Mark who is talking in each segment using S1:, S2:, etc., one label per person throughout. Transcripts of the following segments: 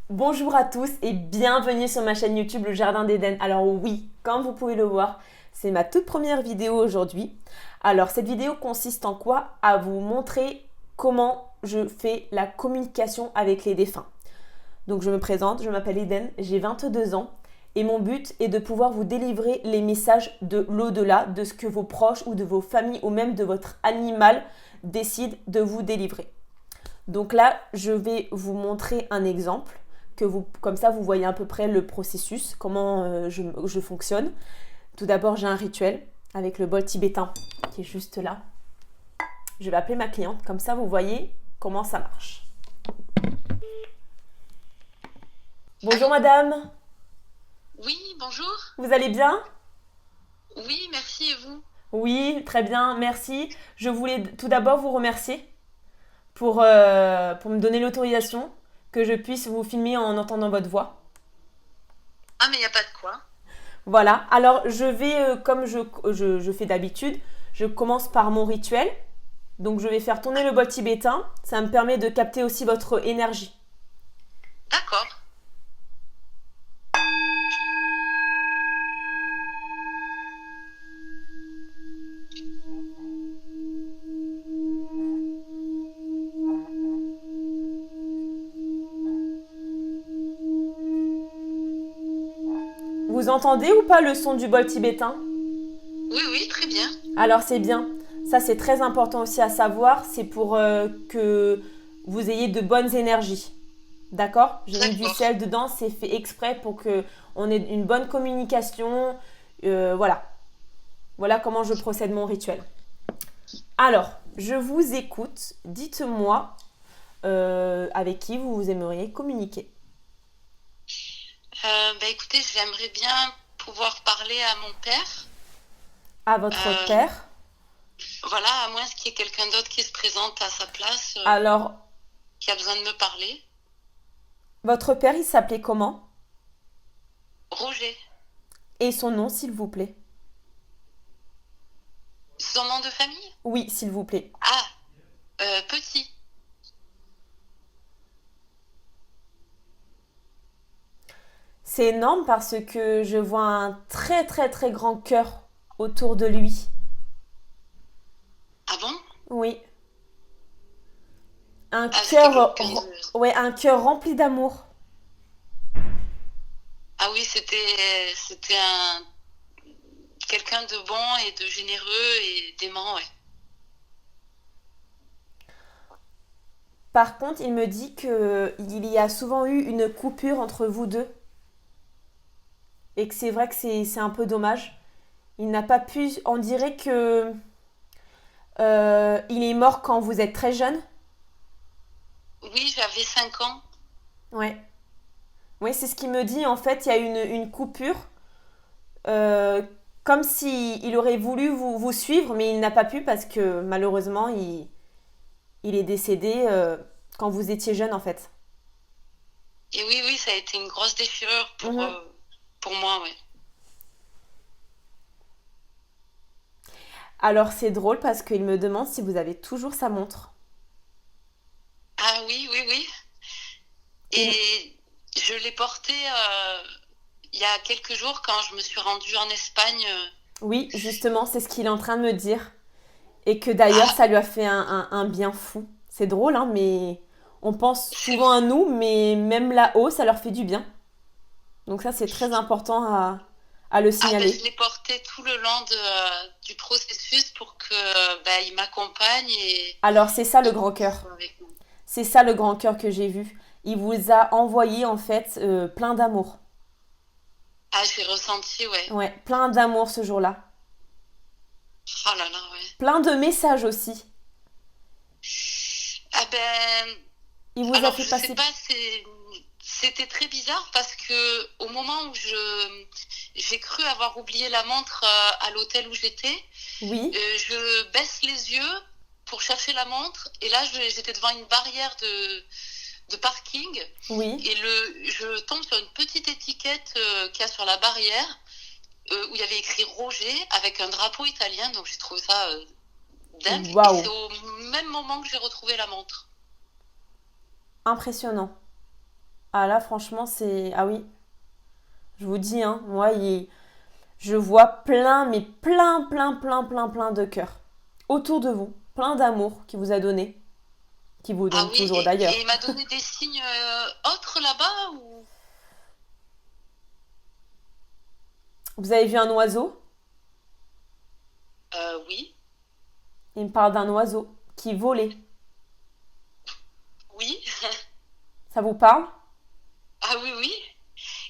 S1: Bonjour à tous et bienvenue sur ma chaîne YouTube Le Jardin d'Éden. Alors oui, comme vous pouvez le voir, c'est ma toute première vidéo aujourd'hui. Alors cette vidéo consiste en quoi? À vous montrer comment je fais la communication avec les défunts. Donc je me présente, je m'appelle Eden, j'ai 22 ans et mon but est de pouvoir vous délivrer les messages de l'au-delà, de ce que vos proches ou de vos familles ou même de votre animal décident de vous délivrer. Donc là, je vais vous montrer un exemple, comme ça vous voyez à peu près le processus, comment je fonctionne. Tout d'abord, j'ai un rituel avec le bol tibétain qui est juste là. Je vais appeler ma cliente, comme ça vous voyez comment ça marche. Bonjour
S2: Allô?
S1: madame,
S2: Oui, bonjour.
S1: vous allez bien?
S2: Oui, merci et vous?
S1: Oui, très bien, merci. Je voulais tout d'abord vous remercier pour me donner l'autorisation que je puisse vous filmer en entendant votre voix.
S2: Ah, mais il n'y a pas de quoi.
S1: Voilà, alors je vais, comme je fais d'habitude, je commence par mon rituel. Donc je vais faire tourner le bol tibétain. Ça me permet de capter aussi votre énergie.
S2: D'accord.
S1: Vous entendez ou pas le son du bol tibétain?
S2: Oui, oui, très bien.
S1: Alors c'est bien. Ça c'est très important aussi à savoir. C'est pour que vous ayez de bonnes énergies. D'accord? J'ai mis du
S2: D'accord.
S1: sel dedans. C'est fait exprès pour que on ait une bonne communication. Voilà. Voilà comment je procède mon rituel. Alors, je vous écoute. Dites-moi avec qui vous aimeriez communiquer.
S2: Écoutez, j'aimerais bien pouvoir parler à mon père.
S1: À votre
S2: Euh,
S1: père.
S2: voilà, à moins qu'il y ait quelqu'un d'autre qui se présente à sa place,
S1: Alors,
S2: qui a besoin de me parler.
S1: votre père, il s'appelait comment?
S2: Roger.
S1: Et son nom, s'il vous plaît.
S2: Son nom de famille?
S1: Oui, s'il vous plaît.
S2: Ah, Petit.
S1: C'est énorme parce que je vois un très très très grand cœur autour de lui.
S2: Ah bon?
S1: Oui, un
S2: Ah, c'était
S1: cœur,
S2: quelqu'un de...
S1: ouais, un cœur rempli d'amour.
S2: Ah oui, c'était un quelqu'un de bon et de généreux et d'aimant, ouais.
S1: Par contre, il me dit que il y a souvent eu une coupure entre vous deux et que c'est vrai que c'est un peu dommage. Il n'a pas pu. On dirait que il est mort quand vous êtes très jeune.
S2: Oui, j'avais 5 ans.
S1: Ouais. Oui, c'est ce qu'il me dit. En fait, il y a une coupure. euh, Comme si il aurait voulu vous suivre, mais il n'a pas pu parce que malheureusement, il est décédé quand vous étiez jeune, en fait.
S2: Et oui, oui, ça a été une grosse déchirure
S1: Mhm.
S2: pour moi, ouais.
S1: Alors, c'est drôle parce qu'il me demande si vous avez toujours sa montre.
S2: Ah oui, oui, oui.
S1: Il-
S2: Et je l'ai porté il y a quelques jours quand je me suis rendue en Espagne.
S1: Oui, justement, c'est ce qu'il est en train de me dire. Et que d'ailleurs,
S2: Ah,
S1: ça lui a fait un bien fou. C'est drôle, hein, mais on pense
S2: c'est-
S1: souvent à nous, mais même là-haut, ça leur fait du bien. Donc ça, c'est très important à le
S2: je
S1: signaler.
S2: l'ai porté tout le long du processus pour que il m'accompagne et
S1: Alors, c'est ça le
S2: qu'il
S1: grand cœur.
S2: soit avec moi.
S1: C'est ça le grand cœur que j'ai vu. Il vous a envoyé en fait plein d'amour.
S2: Ah, j'ai ressenti, ouais.
S1: Ouais, plein d'amour ce jour-là.
S2: Oh là là, ouais.
S1: Plein de messages aussi.
S2: Ah ben,
S1: Il vous a
S2: alors
S1: fait
S2: je sais
S1: passer.
S2: pas, c'était très bizarre parce que au moment où j'ai cru avoir oublié la montre à l'hôtel où j'étais,
S1: Oui,
S2: je baisse les yeux pour chercher la montre et là j'étais devant une barrière de parking
S1: oui.
S2: et je tombe sur une petite étiquette qu'il y a sur la barrière où il y avait écrit Roger avec un drapeau italien, donc j'ai trouvé ça dingue et
S1: Waouh,
S2: c'est au même moment que j'ai retrouvé la montre.
S1: impressionnant. Ah là, franchement, c'est... Ah oui, je vous dis, hein, moi, je vois plein, mais plein de cœurs autour de vous, plein d'amour qui vous a donné, qui vous
S2: Ah
S1: donne
S2: oui,
S1: toujours
S2: et
S1: d'ailleurs.
S2: il m'a donné des signes autres là-bas ou...
S1: Vous avez vu un oiseau?
S2: Oui,
S1: Il me parle d'un oiseau qui volait.
S2: oui.
S1: Ça vous parle?
S2: Ah oui, oui.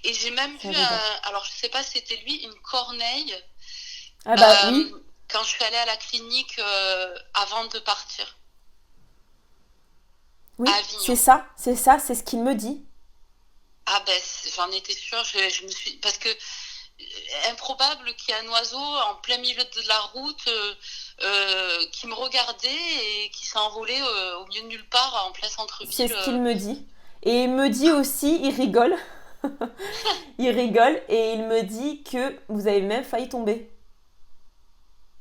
S2: Et j'ai même
S1: Ça
S2: vu
S1: vous donne.
S2: alors je sais pas si c'était lui, une corneille
S1: Ah bah oui,
S2: euh, quand je suis allée à la clinique avant de partir à
S1: oui,
S2: Avignon.
S1: c'est ça, c'est ce qu'il me dit.
S2: Ah ben j'en étais sûre, je me suis parce que improbable qu'il y ait un oiseau en plein milieu de la route qui me regardait et qui s'est envolé au milieu de nulle part en plein
S1: C'est
S2: centre-ville.
S1: ce qu'il me dit. Et il me dit aussi, il rigole, il rigole et il me dit que vous avez même failli tomber.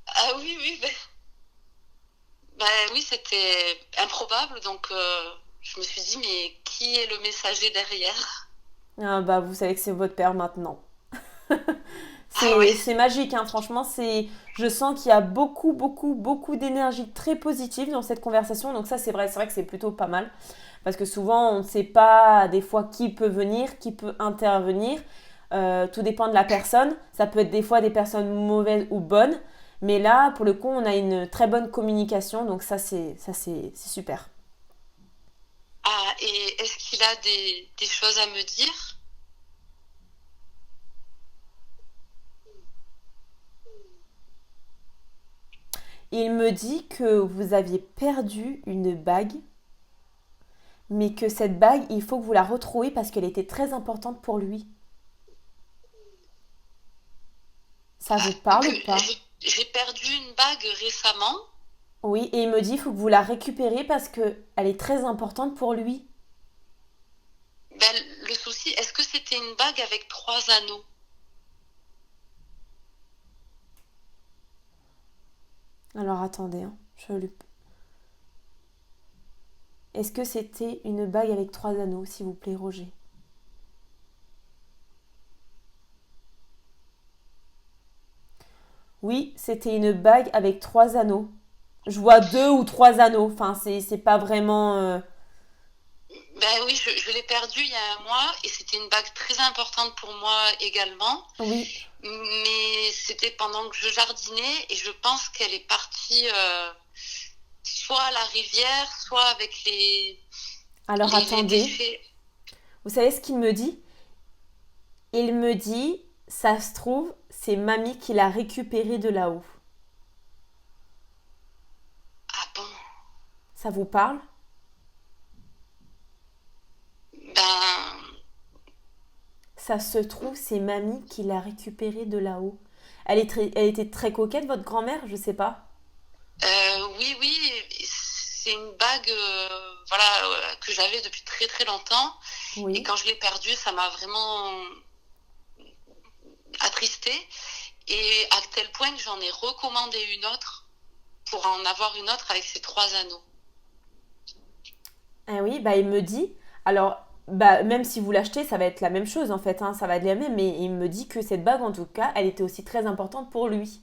S2: Ah oui, oui, ben oui, c'était improbable, donc je me suis dit, mais qui est le messager derrière?
S1: Ah bah vous savez que c'est votre père maintenant.
S2: Ah ouais,
S1: C'est magique, hein, franchement, je sens qu'il y a beaucoup d'énergie très positive dans cette conversation. Donc ça, c'est vrai que c'est plutôt pas mal. Parce que souvent, on ne sait pas des fois qui peut venir, qui peut intervenir. Tout dépend de la personne. Ça peut être des fois des personnes mauvaises ou bonnes. Mais là, pour le coup, on a une très bonne communication. Donc c'est super.
S2: ah, et est-ce qu'il a des choses à me dire?
S1: Il me dit que vous aviez perdu une bague, mais que cette bague, il faut que vous la retrouviez parce qu'elle était très importante pour lui. Ça
S2: Ah,
S1: vous parle
S2: que
S1: ou pas?
S2: j'ai perdu une bague récemment.
S1: Oui, et il me dit, il faut que vous la récupériez parce que elle est très importante pour lui.
S2: Ben, le souci, est-ce que c'était une bague avec 3 anneaux?
S1: Alors attendez, hein, Est-ce que c'était une bague avec 3 anneaux, s'il vous plaît, Roger? Oui, c'était une bague avec 3 anneaux. Je vois 2 ou 3 anneaux. Enfin, c'est pas vraiment.
S2: Ben oui, je l'ai perdue il y a un mois et c'était une bague très importante pour moi également.
S1: Oui.
S2: Mais c'était pendant que je jardinais et je pense qu'elle est partie soit à la rivière, soit avec
S1: Alors
S2: les
S1: attendez.
S2: déchets.
S1: Vous savez ce qu'il me dit? Il me dit, ça se trouve, c'est mamie qui l'a récupérée de là-haut.
S2: Ah bon?
S1: Ça vous parle?
S2: Ben
S1: Ça se trouve, c'est mamie qui l'a récupérée de là-haut. Elle était très coquette, votre grand-mère, je sais pas.
S2: oui, oui, c'est une bague voilà, que j'avais depuis très très longtemps. Et
S1: Oui.
S2: quand je l'ai perdue, ça m'a vraiment attristée. Et à tel point que j'en ai recommandé une autre pour en avoir une autre avec ces 3 anneaux.
S1: Ah oui, bah il me dit. Alors, bah même si vous l'achetez, ça va être la même chose en fait, hein, ça va être la même. Mais il me dit que cette bague, en tout cas, elle était aussi très importante pour lui.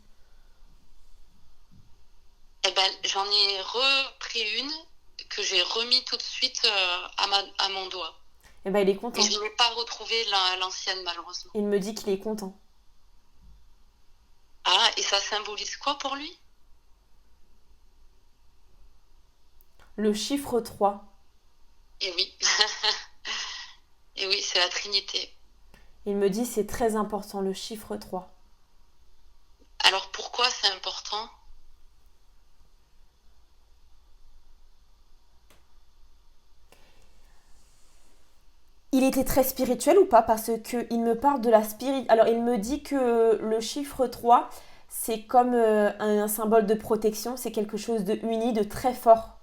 S2: Eh ben, j'en ai repris une que j'ai remis tout de suite à mon doigt.
S1: Et bah il est
S2: Mais
S1: content.
S2: je n'ai pas retrouvé l'ancienne malheureusement.
S1: Il me dit qu'il est content.
S2: Ah, et ça symbolise quoi pour lui?
S1: Le chiffre 3.
S2: Eh oui. Et oui, c'est la Trinité.
S1: Il me dit c'est très important, le chiffre 3.
S2: Alors pourquoi c'est important?
S1: Il était très spirituel ou pas? Parce que il me parle de la spirit. Alors il me dit que le chiffre 3, c'est comme un symbole de protection, c'est quelque chose de uni, de très fort.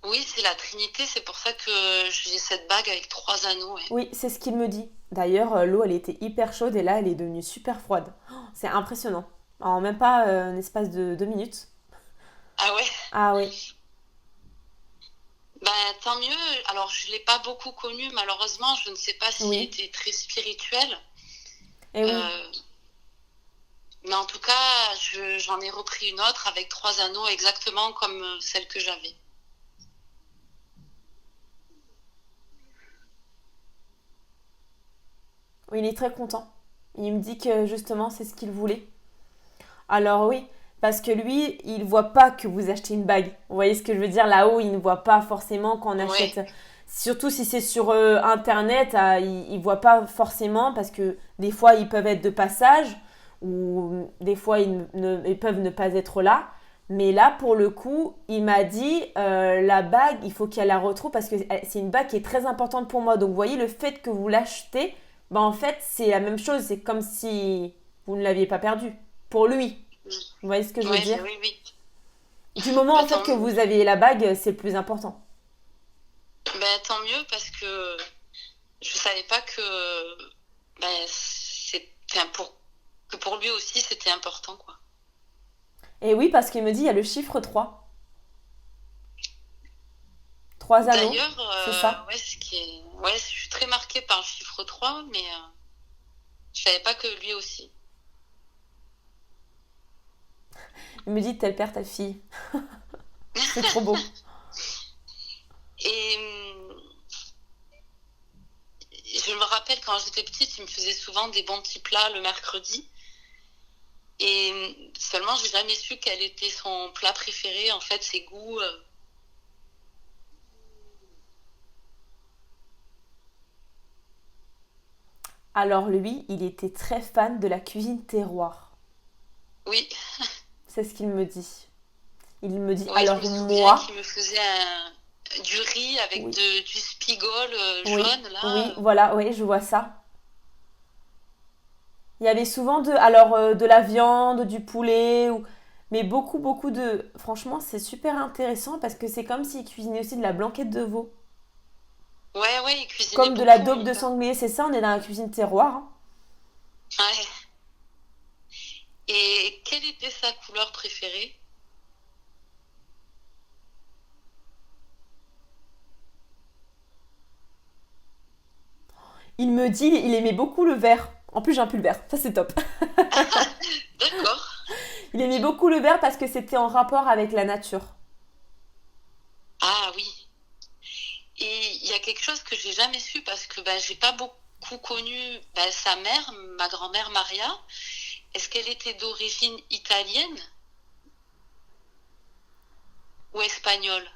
S2: Oui, c'est la Trinité, c'est pour ça que j'ai cette bague avec 3 anneaux. Ouais.
S1: Oui, c'est ce qu'il me dit. D'ailleurs, l'eau, elle était hyper chaude et là, elle est devenue super froide. Oh, c'est impressionnant. En même pas un espace de 2 minutes.
S2: Ah ouais?
S1: Ah oui.
S2: Ben, tant mieux. Alors, je l'ai pas beaucoup connu, malheureusement. Je ne sais pas s'il
S1: Oui.
S2: était très spirituel.
S1: Et oui.
S2: Euh, mais en tout cas, j'en ai repris une autre avec 3 anneaux exactement comme celle que j'avais.
S1: Oui, il est très content. Il me dit que justement, c'est ce qu'il voulait. Alors oui, parce que lui, il voit pas que vous achetez une bague. Vous voyez ce que je veux dire? Là-haut, il ne voit pas forcément qu'on
S2: Ouais,
S1: achète. Surtout si c'est sur Internet, il voit pas forcément parce que des fois, ils peuvent être de passage ou des fois, ils peuvent ne pas être là. Mais là, pour le coup, il m'a dit la bague, il faut qu'elle la retrouve parce que c'est une bague qui est très importante pour moi. Donc, vous voyez, le fait que vous l'achetez, ben, en fait, c'est la même chose. C'est comme si vous ne l'aviez pas perdue. Pour lui. Vous voyez ce que je veux
S2: ouais,
S1: dire?
S2: ben oui, oui.
S1: Du moment
S2: Ben,
S1: en fait
S2: tant
S1: que
S2: mieux.
S1: vous avez la bague, c'est le plus important.
S2: Ben, tant mieux parce que je savais pas que ben, enfin, que pour lui aussi c'était important, quoi.
S1: Et oui, parce qu'il me dit, il y a le chiffre 3. 3 anneaux,
S2: D'ailleurs,
S1: c'est ça.
S2: ouais, ouais, je suis très marquée par le chiffre 3, mais je savais pas que lui aussi.
S1: Il me dit, tel père, telle fille. C'est trop beau.
S2: Et je me rappelle quand j'étais petite, il me faisait souvent des bons petits plats le mercredi. Et seulement, j'ai jamais su quel était son plat préféré, en fait, ses goûts.
S1: Alors lui, il était très fan de la cuisine terroir.
S2: Oui,
S1: C'est ce qu'il me dit. Il me dit,
S2: ouais, je me
S1: alors
S2: souviens
S1: moi,
S2: qu'il me faisait du riz avec
S1: oui,
S2: du spigol
S1: oui,
S2: jaune, là.
S1: oui, voilà, oui, je vois ça. Il y avait souvent alors de la viande, du poulet, mais beaucoup, beaucoup de. Franchement, c'est super intéressant parce que c'est comme s'il cuisinait aussi de la blanquette de veau.
S2: Ouais, ouais, il cuisinait
S1: Comme de la
S2: beaucoup,
S1: daube
S2: mon
S1: de
S2: père.
S1: sanglier, c'est ça, on est dans la cuisine terroir, hein.
S2: Ouais. Et quelle était sa couleur préférée?
S1: Il me dit, il aimait beaucoup le vert. En plus, j'ai un pull vert, ça c'est top.
S2: D'accord.
S1: Il aimait beaucoup le vert parce que c'était en rapport avec la nature.
S2: Ah oui. Et il y a quelque chose que j'ai jamais su parce que ben, j'ai pas beaucoup connu ben, sa mère, ma grand-mère Maria. Est-ce qu'elle était d'origine italienne ou espagnole?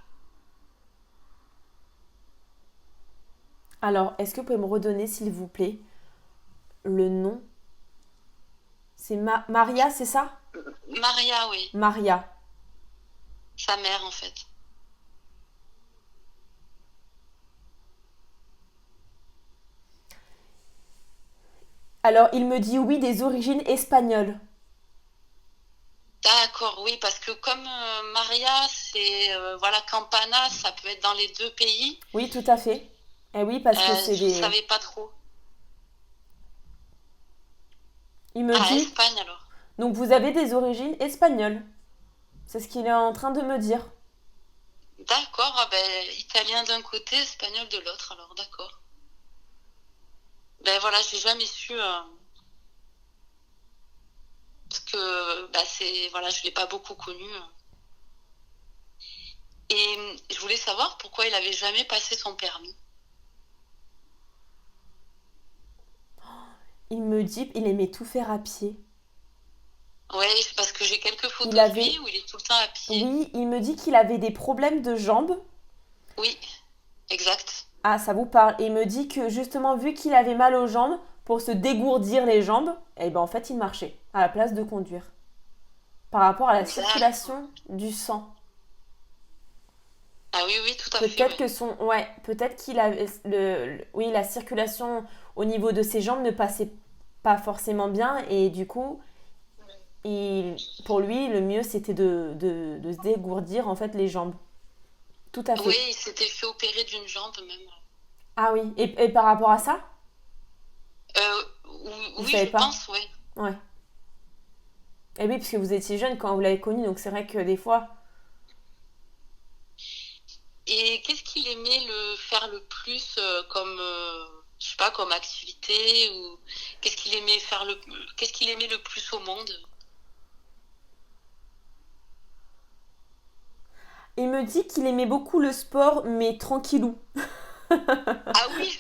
S1: Alors, est-ce que vous pouvez me redonner, s'il vous plaît, le nom? C'est Maria, c'est ça?
S2: Maria, oui.
S1: Maria.
S2: Sa mère, en fait.
S1: Alors, il me dit oui, des origines espagnoles.
S2: D'accord, oui, parce que comme Maria, c'est voilà, Campana, ça peut être dans les deux pays.
S1: Oui, tout à fait. Et oui, parce que c'est
S2: Je
S1: des.
S2: savais pas trop.
S1: Il me
S2: Ah,
S1: dit,
S2: Espagne alors.
S1: donc vous avez des origines espagnoles. C'est ce qu'il est en train de me dire.
S2: D'accord, ah ben, italien d'un côté, espagnol de l'autre, alors d'accord. Ben voilà, j'ai jamais su, parce que bah, c'est, voilà, je l'ai pas beaucoup connu. Et je voulais savoir pourquoi il avait jamais passé son permis.
S1: Il me dit, il aimait tout faire à pied.
S2: Ouais, parce que j'ai quelques
S1: Il
S2: photos de lui
S1: avait.
S2: où il est tout le temps à pied.
S1: Oui, il me dit qu'il avait des problèmes de jambes.
S2: Oui, exact.
S1: Ah, ça vous parle. Et il me dit que justement, vu qu'il avait mal aux jambes, pour se dégourdir les jambes, et ben en fait, il marchait à la place de conduire. Par rapport à la
S2: D'accord.
S1: circulation du sang.
S2: Ah oui, oui, tout à fait,
S1: Peut-être
S2: ouais.
S1: que son. Ouais, peut-être qu'il avait. Oui, la circulation au niveau de ses jambes ne passait pas forcément bien. Et du coup, pour lui, le mieux, c'était de se dégourdir en fait les jambes. Tout à
S2: Oui,
S1: fait.
S2: il s'était fait opérer d'une jambe même.
S1: Ah oui. Et par rapport à ça, vous
S2: Oui,
S1: savez
S2: je
S1: pas?
S2: pense, oui.
S1: Ouais. Et oui, parce que vous étiez jeune quand vous l'avez connu, donc c'est vrai que des fois.
S2: Et qu'est-ce qu'il aimait faire le plus comme, je sais pas, comme activité ou qu'est-ce qu'il aimait le plus au monde?
S1: Il me dit qu'il aimait beaucoup le sport, mais tranquillou.
S2: Ah oui,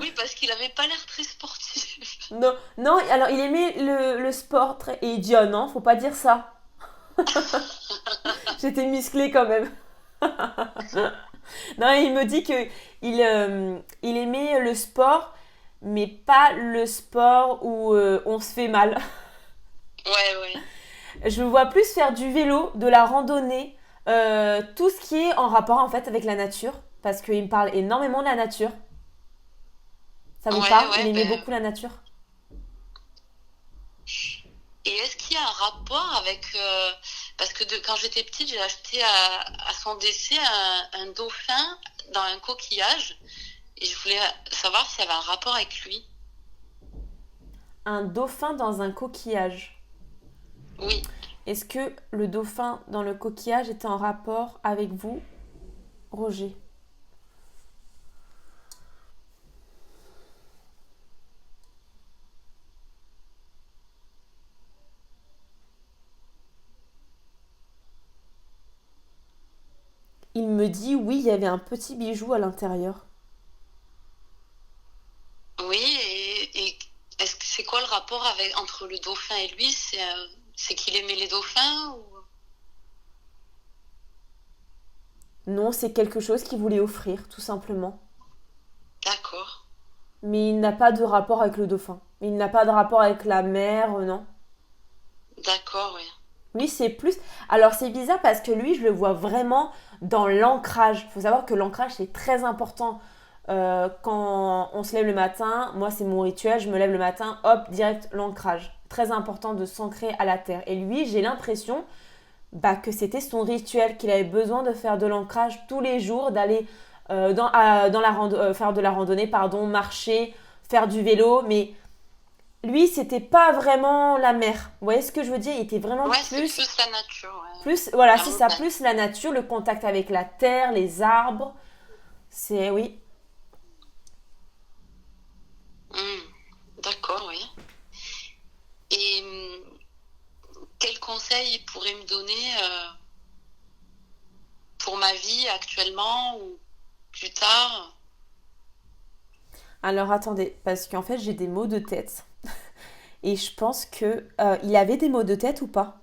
S2: oui, parce qu'il avait pas l'air très sportif.
S1: Non, non, alors il aimait le sport et il dit, oh non, faut pas dire ça. J'étais musclée quand même. Non, il me dit que il aimait le sport, mais pas le sport où on se fait mal.
S2: Ouais, ouais.
S1: Je me vois plus faire du vélo, de la randonnée, tout ce qui est en rapport en fait avec la nature, parce qu'il me parle énormément de la nature. Ça vous
S2: Ouais,
S1: parle? Il
S2: ouais,
S1: aimait
S2: ben.
S1: beaucoup la nature.
S2: Et est-ce qu'il y a un rapport avec... parce que quand j'étais petite, j'ai acheté à son décès un dauphin dans un coquillage. Et je voulais savoir s'il y avait un rapport avec lui.
S1: Un dauphin dans un coquillage.
S2: Oui.
S1: Est-ce que le dauphin dans le coquillage était en rapport avec vous, Roger? Il me dit oui, il y avait un petit bijou à l'intérieur.
S2: Oui, et est-ce que c'est quoi le rapport entre le dauphin et lui? C'est qu'il aimait les dauphins ou...
S1: Non, c'est quelque chose qu'il voulait offrir, tout simplement.
S2: D'accord.
S1: Mais il n'a pas de rapport avec le dauphin. Il n'a pas de rapport avec la mer, non.
S2: D'accord, oui.
S1: Lui, c'est plus. Alors, c'est bizarre parce que lui, je le vois vraiment dans l'ancrage. Il faut savoir que l'ancrage, c'est très important. Quand on se lève le matin, moi, c'est mon rituel. Je me lève le matin, hop, direct l'ancrage. Très important de s'ancrer à la terre. Et lui, j'ai l'impression que c'était son rituel, qu'il avait besoin de faire de l'ancrage tous les jours, d'aller faire de la randonnée, pardon, marcher, faire du vélo. Mais lui, c'était pas vraiment la mer. Vous voyez ce que je veux dire? Il était vraiment
S2: Ouais, c'est plus la nature, ouais.
S1: voilà,
S2: La
S1: c'est ça,
S2: montagne.
S1: plus la nature, le contact avec la terre, les arbres. C'est, oui.
S2: Hmm. D'accord, oui. Et quel conseil il pourrait me donner pour ma vie actuellement ou plus tard?
S1: Alors attendez, parce qu'en fait, j'ai des maux de tête. Et je pense que il avait des maux de tête ou pas?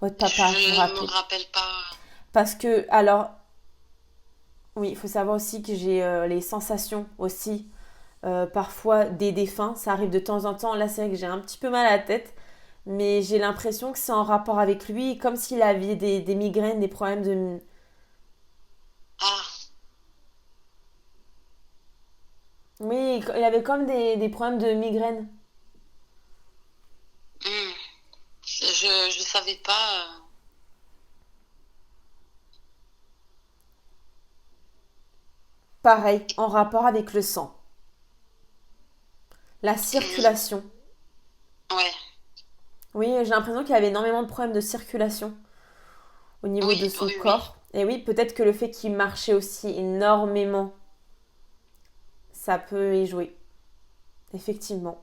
S1: Votre papa, vous vous
S2: Je me
S1: rappelez?
S2: rappelle pas.
S1: Parce que, alors, oui, il faut savoir aussi que j'ai les sensations aussi. Parfois des défunts, ça arrive de temps en temps. Là, c'est vrai que j'ai un petit peu mal à la tête. Mais j'ai l'impression que c'est en rapport avec lui, comme s'il avait des migraines, des problèmes de...
S2: Ah,
S1: Oui, il avait comme des problèmes de migraine.
S2: hmm. Je savais pas.
S1: Pareil, en rapport avec le sang. La
S2: Hmm.
S1: circulation.
S2: Ouais,
S1: Oui, j'ai l'impression qu'il avait énormément de problèmes de circulation au niveau de
S2: oui,
S1: son
S2: oui, oui.
S1: corps. Et oui, peut-être que le fait qu'il marchait aussi énormément, ça peut y jouer. Effectivement.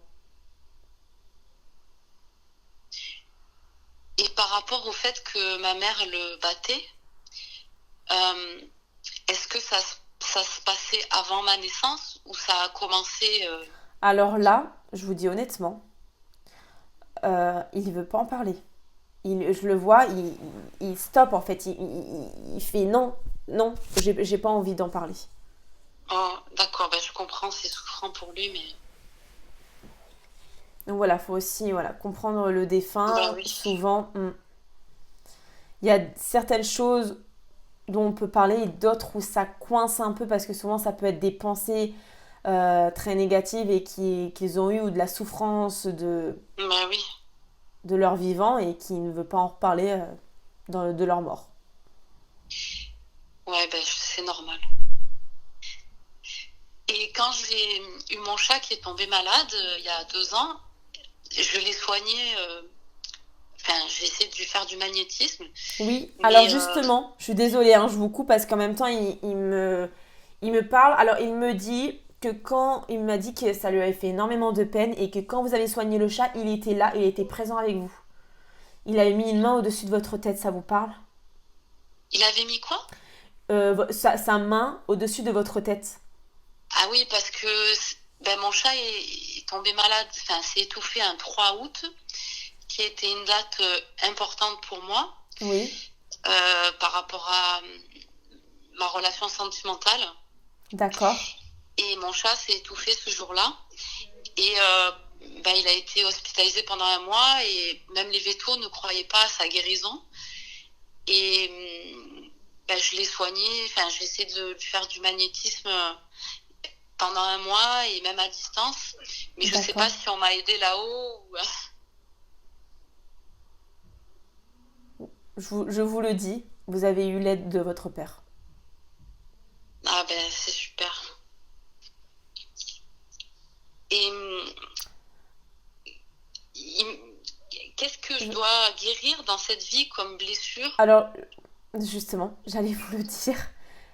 S2: Et par rapport au fait que ma mère le battait, euh, est-ce que ça se passait avant ma naissance ou ça a commencé
S1: Alors là, je vous dis honnêtement, il ne veut pas en parler. Je le vois, il stoppe en fait. Il fait non, non, j'ai pas envie d'en parler.
S2: Oh, d'accord, ben je comprends, c'est souffrant pour lui, mais
S1: Donc voilà, faut aussi voilà, comprendre le
S2: bah
S1: défunt.
S2: oui.
S1: Souvent, il y a certaines choses dont on peut parler et d'autres où ça coince un peu parce que souvent ça peut être des pensées très négatives et qu'ils ont eu ou de la souffrance
S2: Bah oui.
S1: de leur vivant et qui ne veulent pas en reparler de leur mort.
S2: Ouais, ben c'est normal. Et quand j'ai eu mon chat qui est tombé malade il y a 2 ans, je l'ai soigné j'ai essayé de lui faire du magnétisme,
S1: Oui, alors
S2: mais
S1: justement, je suis désolée, hein, je vous coupe parce qu'en même temps, il me parle. Alors, il me dit que il m'a dit que ça lui avait fait énormément de peine et que quand vous avez soigné le chat, il était là, il était présent avec vous. Il avait mis une main au-dessus de votre tête, ça vous parle?
S2: il avait mis quoi?
S1: Sa main au-dessus de votre tête.
S2: Ah oui, parce que mon chat est tombé malade, s'est étouffé un 3 août, qui était une date importante pour moi
S1: Oui,
S2: par rapport à ma relation sentimentale.
S1: d'accord,
S2: Et mon chat s'est étouffé ce jour-là. Et il a été hospitalisé pendant un mois et même les vétos ne croyaient pas à sa guérison. Et je l'ai soigné, j'ai essayé de lui faire du magnétisme pendant un mois et même à distance. Mais je sais pas
S1: d'accord.
S2: si on m'a aidé là-haut ou...
S1: Je vous le dis, vous avez eu l'aide de votre père.
S2: Ah ben c'est super. Et qu'est-ce que je
S1: Je-
S2: dois guérir dans cette vie comme blessure?
S1: Alors, justement, j'allais vous le dire.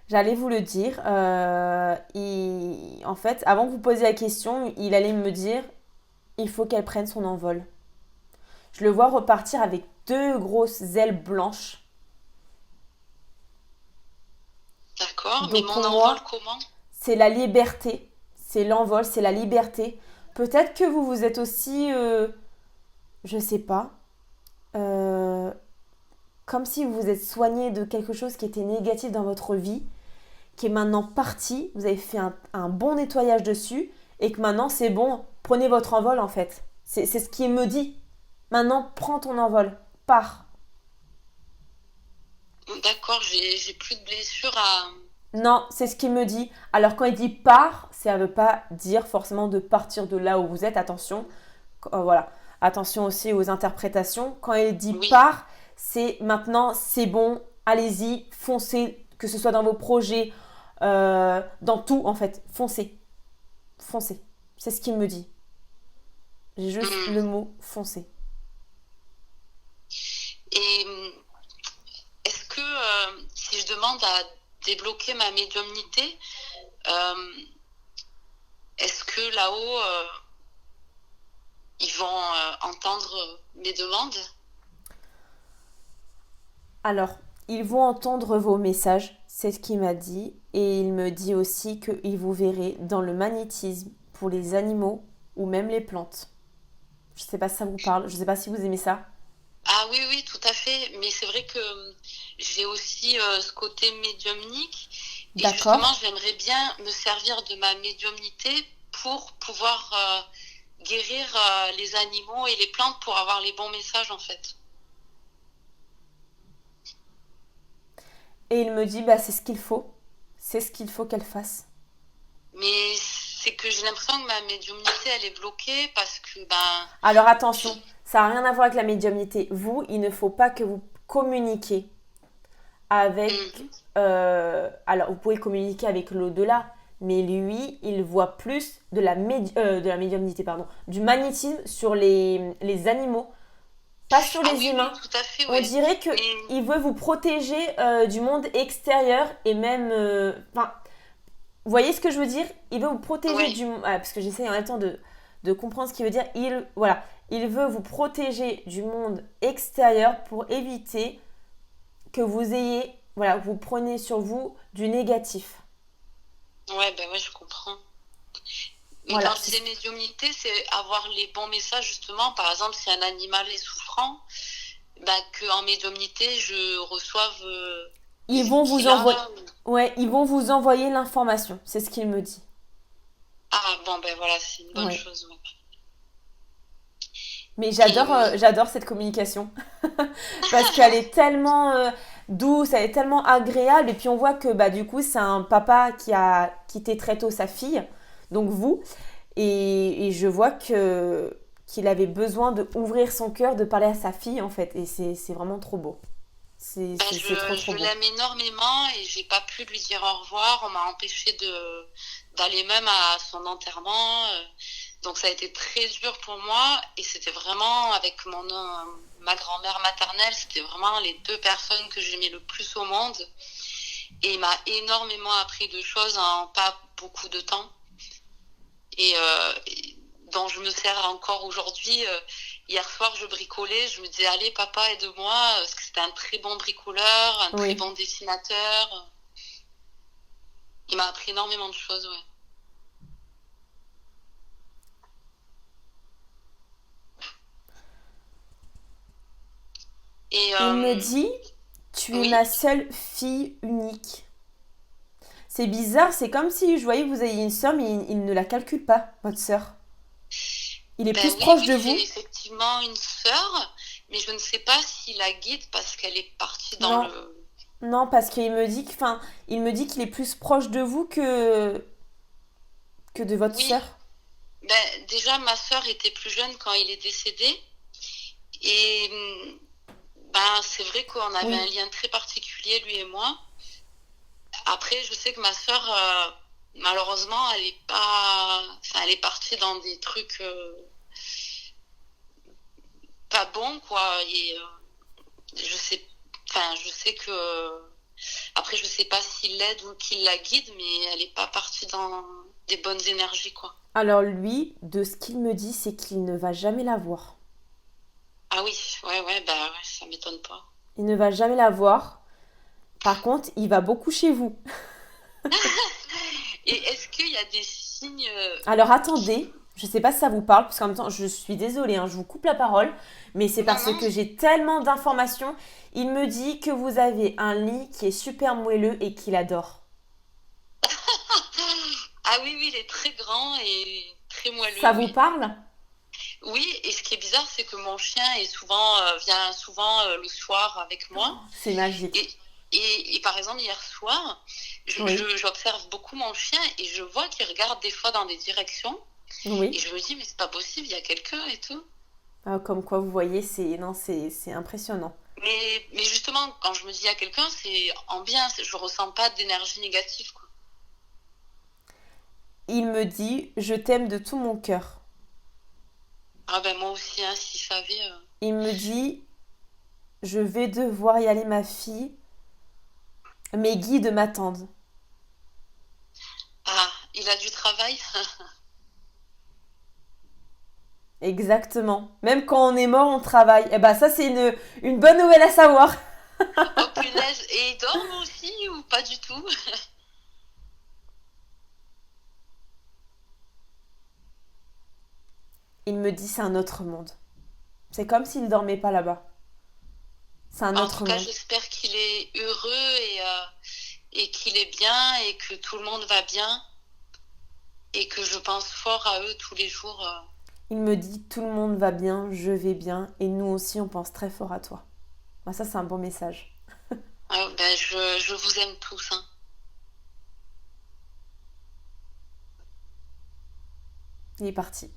S1: J'allais vous le dire. En fait, avant que vous posiez la question, il allait me dire, il faut qu'elle prenne son envol. Je le vois repartir avec deux grosses ailes blanches.
S2: D'accord, mais
S1: Donc
S2: mon
S1: pour
S2: envol
S1: moi,
S2: comment?
S1: c'est la liberté. C'est l'envol, c'est la liberté. Peut-être que vous vous êtes aussi, je sais pas, euh, comme si vous vous êtes soigné de quelque chose qui était négatif dans votre vie, qui est maintenant parti, vous avez fait un bon nettoyage dessus, et que maintenant c'est bon, prenez votre envol en fait. C'est ce qu'il me dit. Maintenant, prends ton envol, pars.
S2: D'accord, j'ai plus de blessure à...
S1: Non, c'est ce qu'il me dit. Alors quand il dit pars, ça ne veut pas dire forcément de partir de là où vous êtes, attention. Voilà, attention aussi aux interprétations. Quand il dit
S2: Oui,
S1: pars, c'est maintenant, c'est bon, allez-y, foncez, que ce soit dans vos projets, dans tout en fait, foncez, foncez. C'est ce qu'il me dit. J'ai juste
S2: hum.
S1: le mot foncez.
S2: Et est-ce que si je demande à débloquer ma médiumnité, euh, est-ce que là-haut, ils vont entendre mes demandes?
S1: Alors, ils vont entendre vos messages, c'est ce qu'il m'a dit, et il me dit aussi qu'il vous verrez dans le magnétisme pour les animaux ou même les plantes. Je sais pas si ça vous parle, je sais pas si vous aimez ça.
S2: Ah oui, oui, tout à fait. Mais c'est vrai que j'ai aussi ce côté médiumnique. Et
S1: D'accord.
S2: justement, j'aimerais bien me servir de ma médiumnité pour pouvoir guérir les animaux et les plantes pour avoir les bons messages, en fait.
S1: Et il me dit, bah c'est ce qu'il faut. C'est ce qu'il faut qu'elle fasse.
S2: Mais c'est que j'ai l'impression que ma médiumnité, elle est bloquée parce que,
S1: Alors
S2: je-
S1: attention, ça n'a rien à voir avec la médiumnité. Vous, il ne faut pas que vous communiquiez avec...
S2: Mhm.
S1: alors, vous pouvez communiquer avec l'au-delà, mais lui, il voit plus de la médiumnité, pardon, du magnétisme sur les animaux, pas sur
S2: Ah
S1: les
S2: oui, oui,
S1: humains.
S2: tout à fait,
S1: On
S2: oui.
S1: dirait que
S2: Mais
S1: il veut vous protéger du monde extérieur et même... Enfin, vous voyez ce que je veux dire? Il veut vous protéger
S2: oui,
S1: du... parce que j'essaie en même temps de comprendre ce qu'il veut dire. Voilà, il veut vous protéger du monde extérieur pour éviter que vous ayez... Voilà, vous prenez sur vous du négatif.
S2: ouais, ouais, je comprends. Mais
S1: Voilà,
S2: quand je disais médiumnité, c'est avoir les bons messages, justement. Par exemple, si un animal est souffrant, qu'en médiumnité, je reçoive
S1: ils
S2: ce
S1: vont vous
S2: qu'il
S1: envoyer...
S2: a.
S1: Ouais, ils vont vous envoyer l'information. C'est ce qu'il me dit.
S2: Ah, bon, voilà, c'est une bonne
S1: Ouais.
S2: chose. Ouais.
S1: Mais
S2: Et,
S1: j'adore cette communication. Parce qu'elle est tellement douce, elle est tellement agréable. Et puis on voit que bah, du coup, c'est un papa qui a quitté très tôt sa fille, donc vous. Et je vois qu'il avait besoin d'ouvrir son cœur, de parler à sa fille en fait. Et c'est vraiment trop beau. C'est trop trop
S2: je
S1: beau.
S2: l'aime énormément et j'ai pas pu lui dire au revoir. On m'a empêché d'aller même à son enterrement. Donc ça a été très dur pour moi et c'était vraiment avec ma grand-mère maternelle, c'était vraiment les deux personnes que j'aimais le plus au monde et il m'a énormément appris de choses en pas beaucoup de temps et dont je me sers encore aujourd'hui. Hier soir, je bricolais, je me disais allez papa aide-moi parce que c'était un très bon bricoleur, un très
S1: Oui.
S2: bon dessinateur. Il m'a appris énormément de choses, ouais. Et
S1: Il me dit, tu es
S2: oui,
S1: ma seule fille unique. C'est bizarre, c'est comme si je voyais que vous aviez une sœur, mais il ne la calcule pas, votre sœur. Il est
S2: ben
S1: plus
S2: oui,
S1: proche
S2: oui,
S1: de
S2: j'ai
S1: vous.
S2: effectivement une sœur, mais je ne sais pas s'il la guide parce qu'elle est partie dans
S1: Non,
S2: le...
S1: non, parce qu'il me dit il me dit qu'il est plus proche de vous que de votre
S2: Oui,
S1: sœur.
S2: ben déjà ma sœur était plus jeune quand il est décédé et ben c'est vrai qu'on avait un
S1: Oui.
S2: lien très particulier lui et moi. Après, je sais que ma sœur, malheureusement, elle est pas, enfin, elle est partie dans des trucs pas bons, quoi. Et je sais, enfin, je sais que, après, je sais pas s'il l'aide ou qu'il la guide, mais elle est pas partie dans des bonnes énergies, quoi.
S1: Alors lui, de ce qu'il me dit, c'est qu'il ne va jamais la voir.
S2: Ah oui, ouais, ouais, bah ouais, ça m'étonne pas.
S1: Il ne va jamais la voir. Par contre, il va beaucoup chez vous.
S2: Et est-ce qu'il y a des signes
S1: Alors
S2: qui...
S1: attendez, je sais pas si ça vous parle, parce qu'en même temps, je suis désolée, hein, je vous coupe la parole, mais c'est
S2: Non,
S1: parce
S2: non.
S1: que j'ai tellement d'informations. Il me dit que vous avez un lit qui est super moelleux et qu'il adore.
S2: Ah oui, oui, il est très grand et très
S1: Ça
S2: moelleux,
S1: vous
S2: oui.
S1: parle?
S2: Oui, et ce qui est bizarre, c'est que mon chien est souvent, vient souvent le soir avec moi.
S1: C'est magique.
S2: Et, et par exemple, hier soir,
S1: Oui,
S2: j'observe beaucoup mon chien et je vois qu'il regarde des fois dans des directions. Et
S1: oui.
S2: je me dis, mais c'est pas possible, il y a quelqu'un et tout.
S1: Ah, comme quoi, vous voyez, c'est non, c'est impressionnant.
S2: Mais justement, quand je me dis il y a quelqu'un, c'est en bien, je ressens pas d'énergie négative, quoi.
S1: Il me dit, je t'aime de tout mon cœur.
S2: Ah ben moi aussi, hein, s'il savait.
S1: Il me dit, je vais devoir y aller, ma fille. Mes guides m'attendent.
S2: Ah, il a du travail.
S1: Exactement. Même quand on est mort, on travaille. Eh ben ça, c'est une bonne nouvelle à savoir.
S2: Oh punaise, et il dort aussi ou pas du tout?
S1: Il me dit, c'est un autre monde. C'est comme s'il dormait pas là-bas. C'est un
S2: En tout
S1: autre
S2: cas,
S1: monde.
S2: j'espère qu'il est heureux et qu'il est bien et que tout le monde va bien et que je pense fort à eux tous les jours.
S1: Il me dit, tout le monde va bien, je vais bien, et nous aussi, on pense très fort à toi. Ah, ça, c'est un bon message.
S2: Ah, ben, je vous aime tous, hein.
S1: Il est parti.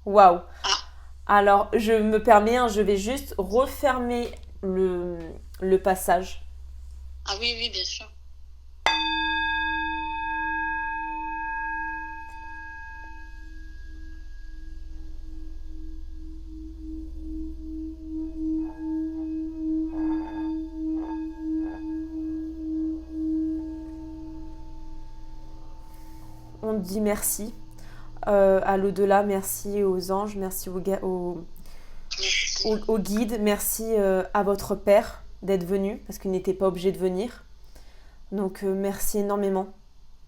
S1: Waouh.
S2: Ah,
S1: Alors, je me permets, hein, je vais juste refermer le passage.
S2: ah oui, oui, bien sûr.
S1: On dit merci à l'au-delà, merci aux anges, merci
S2: Merci.
S1: aux guides, merci à votre père d'être venu, parce qu'il n'était pas obligé de venir. Donc, merci énormément.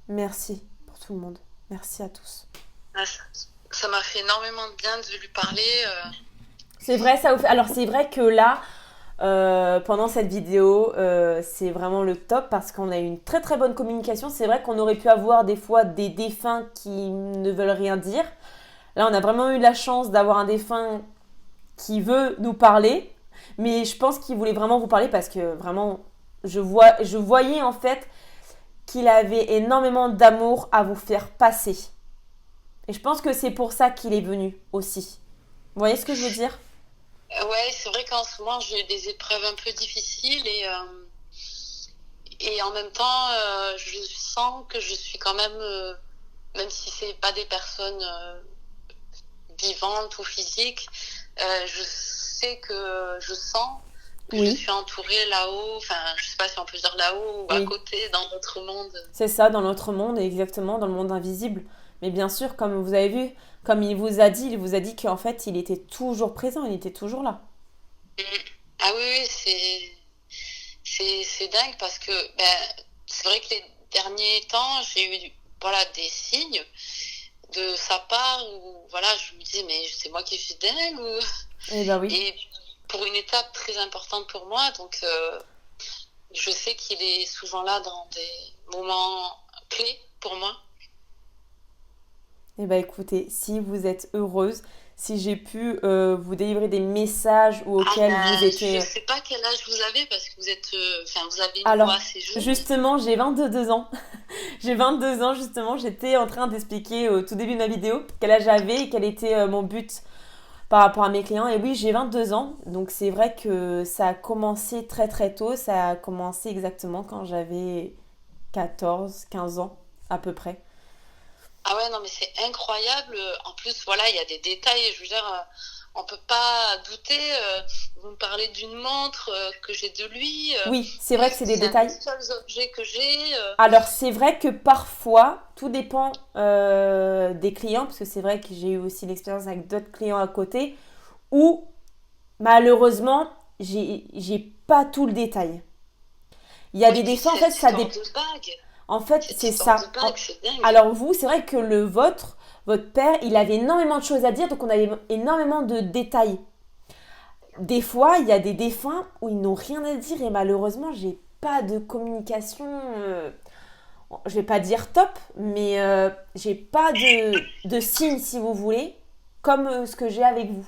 S1: Merci pour tout le monde. Merci à tous.
S2: Ah, ça m'a fait énormément de bien de lui parler.
S1: C'est vrai, ça vous fait... Alors, c'est vrai que là, pendant cette vidéo, c'est vraiment le top parce qu'on a eu une très très bonne communication. C'est vrai qu'on aurait pu avoir des fois des défunts qui ne veulent rien dire. Là, on a vraiment eu la chance d'avoir un défunt qui veut nous parler, mais je pense qu'il voulait vraiment vous parler parce que vraiment, je voyais en fait qu'il avait énormément d'amour à vous faire passer. Et je pense que c'est pour ça qu'il est venu aussi. Vous voyez ce que je veux dire?
S2: Ouais, c'est vrai qu'en ce moment, j'ai eu des épreuves un peu difficiles et en même temps, je sens que je suis quand même même si c'est pas des personnes vivantes ou physiques, je sens que je
S1: Oui,
S2: suis entourée là-haut, enfin, je sais pas si on peut dire là-haut ou à
S1: oui.
S2: côté, dans notre monde.
S1: C'est ça, dans notre monde, exactement, dans le monde invisible. Mais bien sûr, comme vous avez vu, comme il vous a dit qu'en fait, il était toujours présent, il était toujours là.
S2: Mm. Ah oui, oui, c'est dingue parce que c'est vrai que les derniers temps, j'ai eu voilà, des signes de sa part où voilà, je me disais, mais c'est moi qui suis dingue ou...
S1: Eh ben oui.
S2: Et pour une étape très importante pour moi, donc je sais qu'il est souvent là dans des moments clés pour moi.
S1: Eh ben écoutez, si vous êtes heureuse, si j'ai pu vous délivrer des messages ou
S2: Ah
S1: auxquels vous
S2: ben, je
S1: étiez...
S2: sais pas quel âge vous avez parce que vous êtes, enfin, vous avez une voix
S1: Alors,
S2: assez jeune.
S1: justement, j'ai 22 ans. J'ai 22 ans, justement. J'étais en train d'expliquer au tout début de ma vidéo quel âge j'avais et quel était mon but par rapport à mes clients. Et oui, j'ai 22 ans. Donc, c'est vrai que ça a commencé très très tôt. Ça a commencé exactement quand j'avais 14, 15 ans, à peu près.
S2: Ah ouais, non, mais c'est incroyable. En plus, voilà, il y a des détails. Je veux dire, on peut pas douter. Vous me parlez d'une montre que j'ai de lui.
S1: Oui, c'est vrai que c'est des
S2: C'est un des
S1: détails.
S2: seuls objets que j'ai.
S1: Alors, c'est vrai que parfois, tout dépend des clients, parce que c'est vrai que j'ai eu aussi l'expérience avec d'autres clients à côté, où malheureusement, j'ai pas tout le détail. Il y a
S2: Oui,
S1: des
S2: puis
S1: défauts, en fait,
S2: cette
S1: ça
S2: histoire
S1: dépend.
S2: de bague.
S1: En fait,
S2: Cette
S1: c'est
S2: histoire de
S1: ça.
S2: bague, c'est dingue.
S1: Alors vous, c'est vrai que votre père, il avait énormément de choses à dire, donc on avait énormément de détails. Des fois, il y a des défunts où ils n'ont rien à dire et malheureusement, j'ai pas de communication, je vais pas dire top, mais j'ai pas de signe, si vous voulez, comme ce que j'ai avec vous.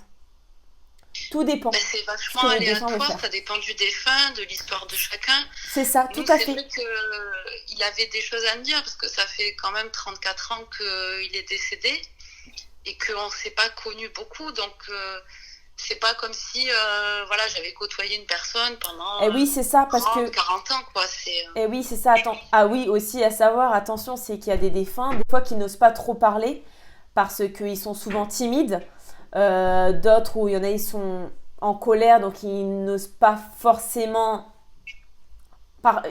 S1: Tout dépend
S2: Ben, c'est
S1: ce
S2: vachement
S1: que le défunt veut
S2: aléatoire,
S1: faire.
S2: ça dépend du défunt, de l'histoire de chacun.
S1: C'est ça, tout
S2: Nous,
S1: à
S2: c'est
S1: fait.
S2: vrai que il avait des choses à me dire parce que ça fait quand même 34 ans qu'il est décédé et qu'on ne s'est pas connu beaucoup. Donc, c'est pas comme si voilà, j'avais côtoyé une personne pendant
S1: Et oui, c'est ça, parce
S2: 30,
S1: que
S2: 40 ans. Quoi. C'est,
S1: et oui, c'est ça. Attends. Ah oui, aussi à savoir, attention, c'est qu'il y a des défunts, des fois qui n'osent pas trop parler parce qu'ils sont souvent timides. D'autres où il y en a, ils sont en colère, donc ils n'osent pas forcément. Par...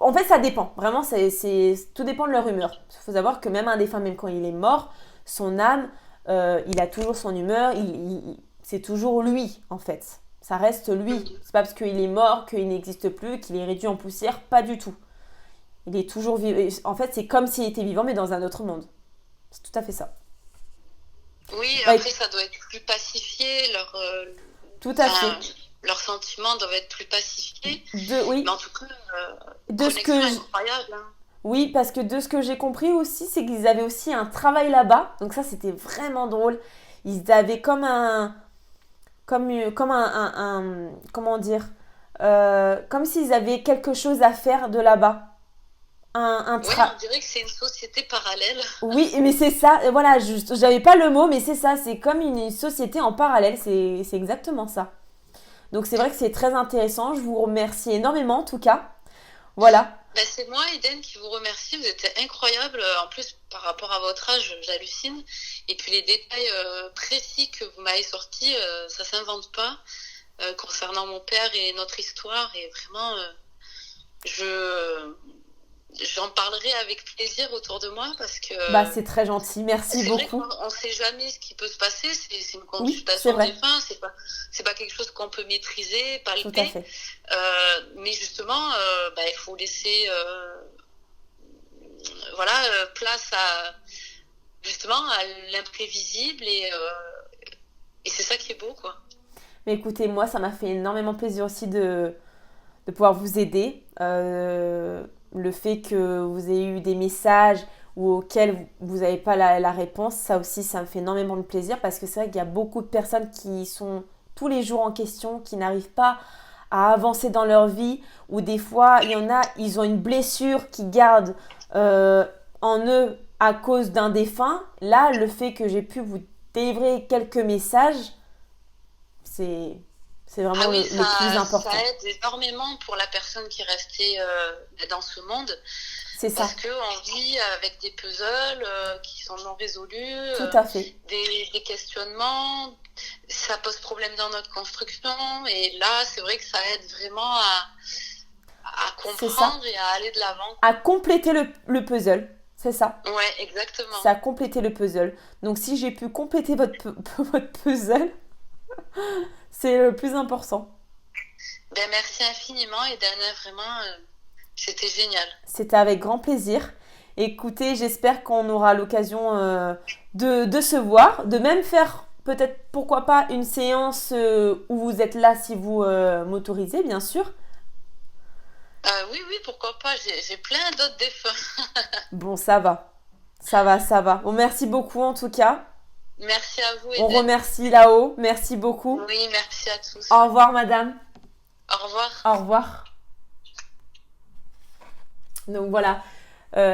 S1: En fait, ça dépend. Vraiment, tout dépend de leur humeur. Il faut savoir que même un défunt, même quand il est mort, son âme, il a toujours son humeur. C'est toujours lui, en fait. Ça reste lui. C'est pas parce qu'il est mort qu'il n'existe plus, qu'il est réduit en poussière. Pas du tout. Il est toujours vivant. En fait, c'est comme s'il était vivant, mais dans un autre monde. C'est tout à fait ça.
S2: oui,
S1: Bah,
S2: après, ça doit être plus pacifié.
S1: tout à
S2: Enfin,
S1: fait.
S2: leurs sentiments doivent être plus pacifiés. Mais
S1: Oui,
S2: en tout cas,
S1: de ce
S2: connexion
S1: que
S2: incroyable. Hein.
S1: oui, parce que de ce que j'ai compris aussi, c'est qu'ils avaient aussi un travail là-bas. Donc ça, c'était vraiment drôle. Ils avaient comme comment dire, comme s'ils avaient quelque chose à faire de là-bas. Un
S2: Oui,
S1: tra...
S2: on dirait que c'est une société parallèle.
S1: Oui, mais c'est ça. Voilà, j'avais pas le mot, mais c'est ça. C'est comme une société en parallèle. C'est exactement ça. Donc c'est vrai que c'est très intéressant. Je vous remercie énormément en tout cas. Voilà.
S2: Ben, c'est moi, Eden, qui vous remercie. Vous êtes incroyable. En plus, par rapport à votre âge, j'hallucine. Et puis les détails précis que vous m'avez sortis, ça s'invente pas concernant mon père et notre histoire. Et vraiment, je j'en parlerai avec plaisir autour de moi parce que
S1: Bah c'est très gentil. Merci
S2: c'est vrai
S1: beaucoup.
S2: qu'on ne sait jamais ce qui peut se passer. C'est une
S1: Oui, c'est
S2: consultation de
S1: vrai.
S2: défunt. C'est pas quelque chose qu'on peut maîtriser,
S1: Tout à
S2: palper.
S1: fait.
S2: Mais justement, il faut laisser voilà, place à justement à l'imprévisible et c'est ça qui est beau, quoi.
S1: Mais écoutez, moi, ça m'a fait énormément plaisir aussi de pouvoir vous aider. Le fait que vous ayez eu des messages ou auxquels vous n'avez pas la réponse, ça aussi, ça me fait énormément de plaisir parce que c'est vrai qu'il y a beaucoup de personnes qui sont tous les jours en question, qui n'arrivent pas à avancer dans leur vie, ou des fois, il y en a, ils ont une blessure qui gardent euh, en eux à cause d'un défunt. Là, le fait que j'ai pu vous délivrer quelques messages, c'est, c'est vraiment
S2: Ah oui,
S1: le plus
S2: ça
S1: important.
S2: aide énormément pour la personne qui est restée dans ce monde.
S1: C'est ça.
S2: Parce qu'on vit avec des puzzles qui sont non résolus,
S1: Tout à fait.
S2: des questionnements, ça pose problème dans notre construction. Et là, c'est vrai que ça aide vraiment à comprendre et à aller de l'avant.
S1: À compléter le puzzle, c'est ça.
S2: Ouais, exactement.
S1: C'est à compléter le puzzle. Donc si j'ai pu compléter votre puzzle, c'est le plus important.
S2: Ben, merci infiniment et Dana, vraiment, c'était génial.
S1: C'était avec grand plaisir. Écoutez, j'espère qu'on aura l'occasion de se voir, de même faire peut-être, pourquoi pas, une séance où vous êtes là si vous m'autorisez, bien sûr.
S2: Oui, pourquoi pas, j'ai plein d'autres défauts.
S1: Bon, ça va. Ça va, ça va. Bon, merci beaucoup en tout cas.
S2: Merci à vous,
S1: On
S2: Eden.
S1: remercie là-haut. Merci beaucoup.
S2: Oui, merci à tous.
S1: Au revoir, madame.
S2: Au revoir.
S1: Au revoir. Donc voilà,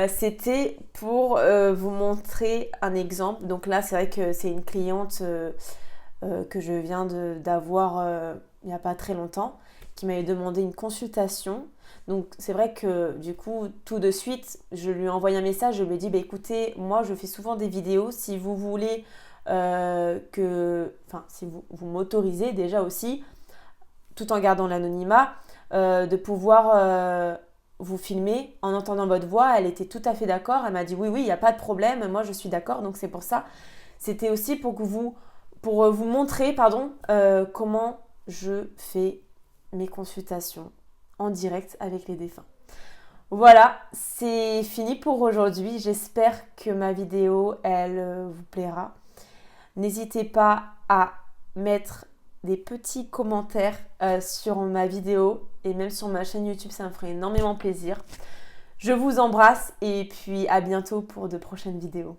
S1: c'était pour vous montrer un exemple. Donc là, c'est vrai que c'est une cliente que je viens d'avoir il n'y a pas très longtemps, qui m'avait demandé une consultation. Donc c'est vrai que du coup, tout de suite, je lui ai envoyé un message, je lui ai dit, bah, écoutez, moi je fais souvent des vidéos, si vous voulez si vous m'autorisez déjà aussi, tout en gardant l'anonymat, de pouvoir vous filmer en entendant votre voix. Elle était tout à fait d'accord, elle m'a dit oui, il n'y a pas de problème, moi je suis d'accord, donc c'est pour ça. C'était aussi pour vous montrer comment je fais mes consultations en direct avec les défunts. Voilà, c'est fini pour aujourd'hui. J'espère que ma vidéo, elle vous plaira. N'hésitez pas à mettre des petits commentaires sur ma vidéo et même sur ma chaîne YouTube, ça me ferait énormément plaisir. Je vous embrasse et puis à bientôt pour de prochaines vidéos.